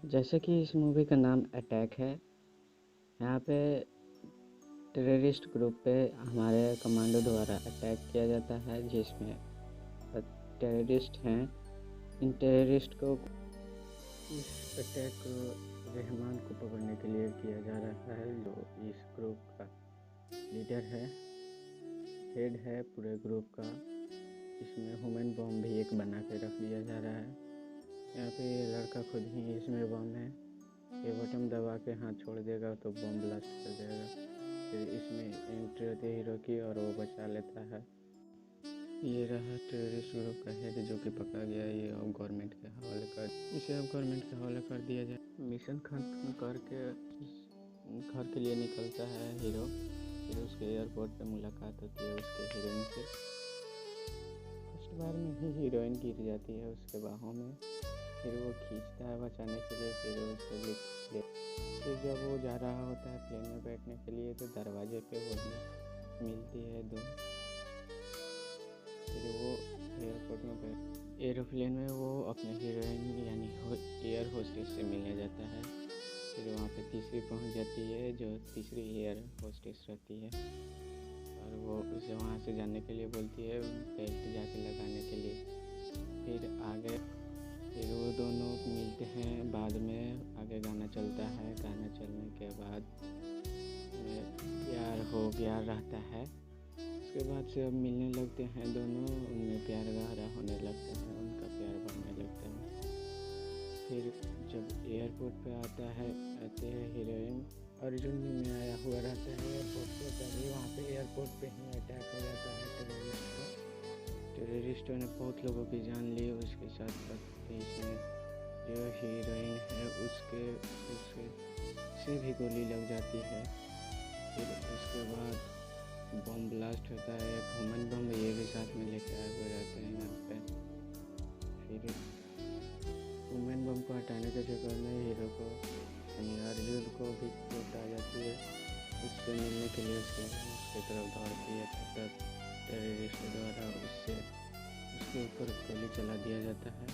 जैसे कि इस मूवी का नाम अटैक है। यहाँ पे टेररिस्ट ग्रुप पे हमारे कमांडो द्वारा अटैक किया जाता है, जिसमें टेररिस्ट हैं। इन टेररिस्ट को इस अटैक को रहमान को पकड़ने के लिए किया जा रहा है, जो इस ग्रुप का लीडर है, हेड है पूरे ग्रुप का। इसमें ह्यूमन बम भी एक बना के रख दिया जा रहा है। यहाँ पे ये लड़का खुद ही इसमें बम है। ये बटन दबा के हाथ छोड़ देगा तो बम ब्लास्ट कर देगा। फिर इसमें एंट्री होती है हीरो की और वो बचा लेता है। ये रहा टेररिस्ट ग्रुप का हेड जो कि पकड़ा गया है। ये अब गवर्नमेंट के हवाले कर इसे अब गवर्नमेंट के हवाले कर दिया जाए। मिशन खत्म करके घर के लिए निकलता है हीरो। फिर उसके एयरपोर्ट पे मुलाकात होती है उसके हीरोइन से। फर्स्ट बार में ही हीरोइन गिर जाती है उसके बाहों में। फिर वो खींचता है बचाने के लिए। फिर उससे फिर जब वो जा रहा होता है प्लेन में बैठने के लिए तो दरवाजे पे वो मिलती है दो। फिर वो एयरपोर्ट में एरोप्लेन में वो अपने हीरोइन यानी एयर होस्टेस से मिलने जाता है। फिर वहाँ पे तीसरी पहुँच जाती है जो तीसरी एयर होस्टेस रहती है, और वो उसे वहाँ से जाने के लिए बोलती है बेल्ट जाके लगाने के लिए। फिर आगे फिर वो दोनों मिलते हैं। बाद में आगे गाना चलता है। गाना चलने के बाद प्यार हो गया रहता है। उसके बाद से अब मिलने लगते हैं दोनों। उनमें प्यार गहरा होने लगता है, उनका प्यार बढ़ने लगता है। फिर जब एयरपोर्ट पे आते हैं हीरोइन, अर्जुन भी में आया हुआ रहता है एयरपोर्ट पे। तभी वहाँ पे एयरपोर्ट पे ही अटैक हो जाता है टेररिस्ट का। टेररिस्टों ने बहुत लोगों की जान ली। उसके साथ साथ इसमें जो हीरोइन है उससे भी गोली लग जाती है। फिर उसके बाद बम ब्लास्ट होता है। एक ह्यूमन बम ये भी साथ में लेके आए हुए रहते हैं यहाँ पे। फिर ह्यूमन बम को हटाने के चक्कर में हीरो को यानी अर्जुन को भी चोट आ जाती है। उससे मिलने के लिए उसके तरफ दौड़ती है, तब तक टेररिस्ट द्वारा उसके ऊपर गोली चला दिया जाता है।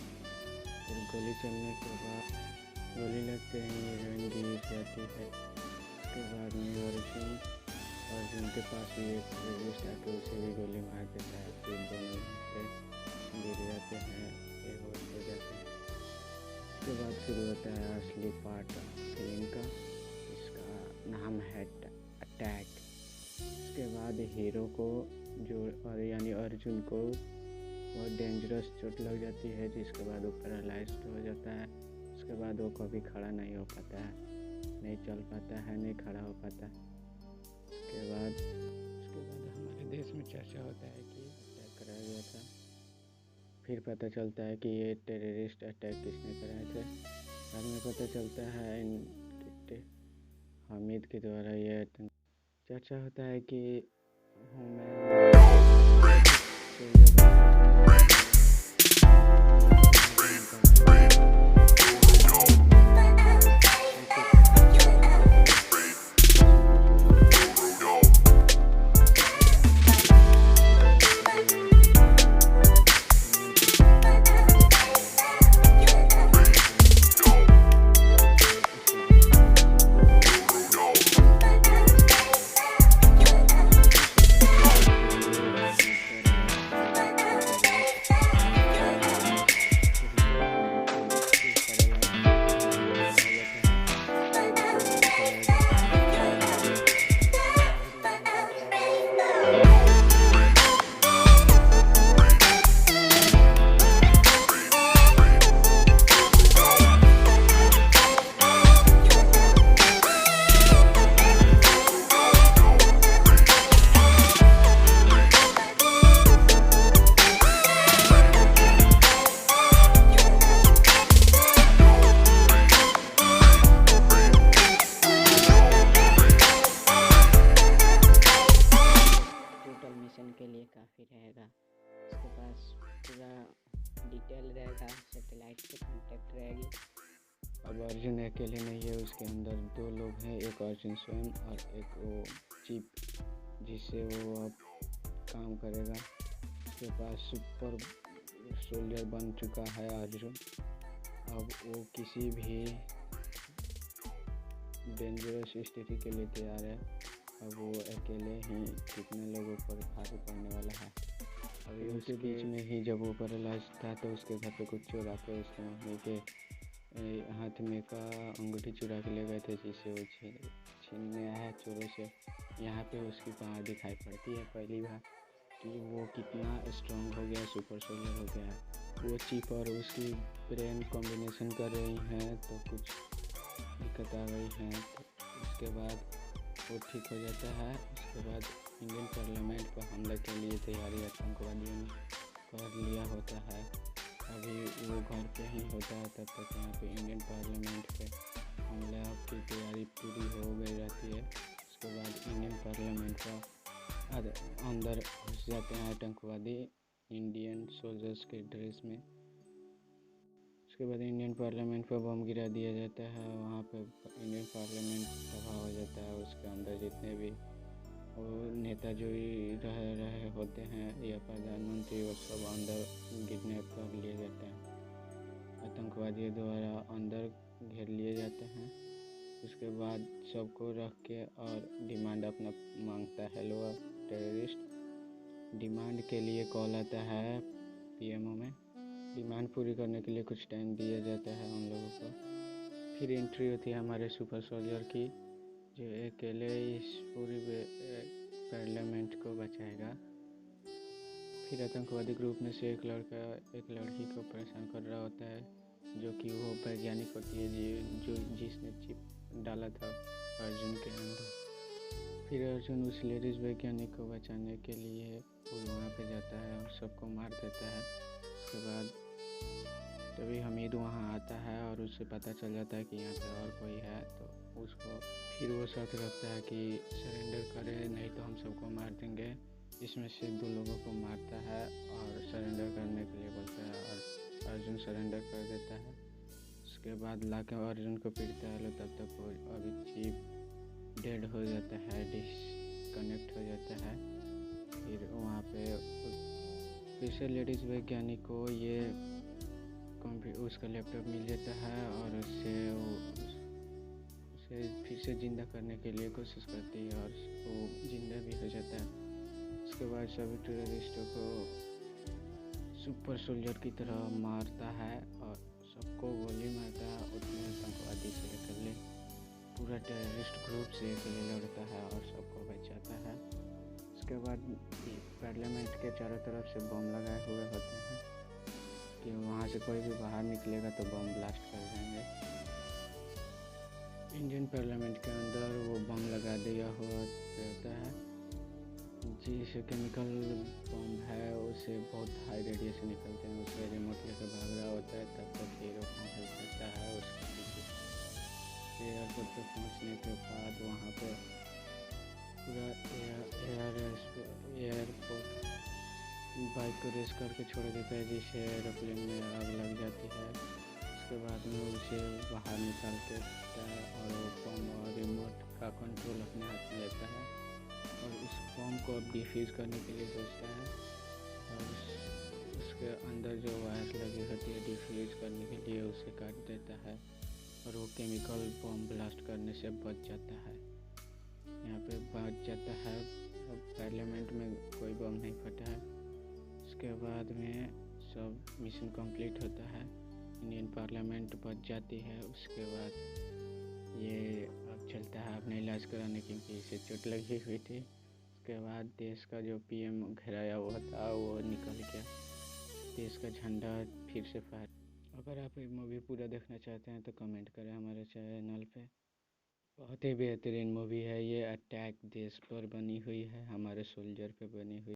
फिर गोली चलने के बाद गोली लगते ही हीरोइन गिर जाती है। उसके बाद में अर्जुन के पास भी एक टेररिस्ट आके उसे भी गोली मार देता है। फिर दोनों गिर जाते हैं, बेहोश हो जाते हैं। उसके बाद शुरू होता है असली पार्ट फिल्म का, इसका नाम है अटैक। उसके बाद हीरो को यानी अर्जुन को बहुत डेंजरस चोट लग जाती है, जिसके बाद वो पैरालाइज्ड हो जाता है। उसके बाद वो कभी खड़ा नहीं हो पाता है, नहीं चल पाता है, नहीं खड़ा हो पाता है। उसके बाद हमारे देश में चर्चा होता है कि अटैक कराया गया था। फिर पता चलता है कि ये टेररिस्ट अटैक किसने कराए थे। बाद में पता चलता है हामिद के द्वारा ये चर्चा होता है कि के लिए काफ़ी रहेगा। उसके पास पूरा डिटेल रहेगा, सैटेलाइट से कांटेक्ट रहेगी। अब अर्जुन अकेले नहीं है, उसके अंदर दो लोग हैं, एक अर्जुन स्वयं और एक वो चिप जिससे वो अब काम करेगा। उसके पास सुपर सोल्जर बन चुका है अर्जुन। अब वो किसी भी डेंजरस स्थिति के लिए तैयार है। अब वो अकेले ही कितने लोगों पर भारी पड़ने वाला है। अभी उसके बीच में ही जब वो पैरालाइज था तो उसके घर पे कुछ चोर आके उसके मम्मी के हाथ में का अंगूठी चुरा के ले गए थे, जिसे वो छीनने आया है चोरों से। यहाँ पे उसकी पावर दिखाई पड़ती है पहली बार कि वो कितना स्ट्रांग हो गया, सुपर सोल्जर हो गया। वो चिप और उसकी ब्रेन कॉम्बिनेशन कर रही हैं तो कुछ दिक्कत आ गई है, तो उसके बाद वो ठीक हो जाता है। उसके बाद इंडियन पार्लियामेंट पर हमले के लिए तैयारी आतंकवादियों ने कर लिया होता है। अभी वो घर पे ही होता है, तब तक यहाँ पे इंडियन पार्लियामेंट पे हमला की तैयारी पूरी हो गई रहती है। उसके बाद इंडियन पार्लियामेंट का अंदर घुस जाते हैं आतंकवादी इंडियन सोल्जर्स के ड्रेस में। उसके बाद इंडियन पार्लियामेंट पर बम गिरा दिया जाता है। वहाँ पे इंडियन पार्लियामेंट तबाह हो जाता है। उसके अंदर जितने भी वो नेता जो रहे होते हैं या प्रधानमंत्री, वो सब अंदर किडनैप कर लिए जाते हैं। आतंकवादियों द्वारा अंदर घेर लिए जाते हैं। उसके बाद सबको रख के और डिमांड अपना मांगता है लोग टेररिस्ट। डिमांड के लिए कॉल आता है पीएमओ में। डिमांड पूरी करने के लिए कुछ टाइम दिया जाता है उन लोगों को। फिर एंट्री होती है हमारे सुपर सोल्जर की, जो अकेले इस पूरी पार्लियामेंट को बचाएगा। फिर आतंकवादी ग्रुप में से एक लड़का एक लड़की को परेशान कर रहा होता है, जो कि वो वैज्ञानिक होती है जिसने चिप डाला था अर्जुन के अंदर। फिर अर्जुन उस लेडीज वैज्ञानिक को बचाने के लिए वहाँ पे जाता है और सबको मार देता है। उसके बाद तभी हमीद वहाँ आता है और उससे पता चल जाता है कि यहाँ पे और कोई है, तो उसको फिर वो शर्त रखता है कि सरेंडर करे, नहीं तो हम सबको मार देंगे। इसमें से 2 लोगों को मारता है और सरेंडर करने के लिए बोलता है और अर्जुन सरेंडर कर देता है। उसके बाद लाके अर्जुन को पीटता है, तब तक वो अभी चिप डेड हो जाता है, डिस्कनेक्ट हो जाता है। फिर वहाँ पे फिर से लेडीज़ वैज्ञानिक को ये उसका लैपटॉप मिल जाता है और उसे फिर से ज़िंदा करने के लिए कोशिश करती है और वो ज़िंदा भी हो जाता है। उसके बाद सभी टेररिस्टों को सुपर सोल्जर की तरह मारता है और सबको गोली मारता है। उतने आतंकवादी से अकेले पूरा टेररिस्ट ग्रुप से अकेले लड़ता है और सबको बचाता है। उसके बाद पार्लियामेंट के चारों तरफ से बम लगाए हुए होते हैं कि वहाँ से कोई भी बाहर निकलेगा तो बम ब्लास्ट कर देंगे। इंडियन पार्लियामेंट के अंदर वो बम लगा दिया हुआ रहता है। जिस केमिकल बम है उसे बहुत हाई रेडिएशन निकलते हैं। उसे रिमोट लेकर भाग रहा होता है, तब तक हीरो पहुँच जाता है उसके पीछे। एयरपोर्ट पर पहुँचने के बाद वहाँ पर पूरा एयरपोर्ट बाइक को रेस करके छोड़ देता है, जिससे एरोप्लेन में आग लग जाती है। उसके बाद में उसे बाहर निकाल के और वो बम और रिमोट का कंट्रोल अपने हाथ में लेता है और उस बम को डिफ्यूज़ करने के लिए सोचता है और उसके अंदर जो वायर लगी होती है डिफ्यूज़ करने के लिए उसे काट देता है और वो केमिकल बम ब्लास्ट करने से बच जाता है। यहाँ पे बच जाता है। अब पार्लियामेंट में कोई बम नहीं फटा है। उसके बाद में सब मिशन कंप्लीट होता है। इंडियन पार्लियामेंट बच जाती है। उसके बाद ये अब चलता है अपना इलाज कराने, क्योंकि इसे चोट लगी हुई थी। उसके बाद देश का जो पीएम घेराया हुआ था वो निकल गया, देश का झंडा फिर से फहरा। अगर आप ये मूवी पूरा देखना चाहते हैं तो कमेंट करें हमारे चैनल पे। बहुत ही बेहतरीन मूवी है ये। अटैक देश पर बनी हुई है, हमारे सोल्जर पे बनी हुई।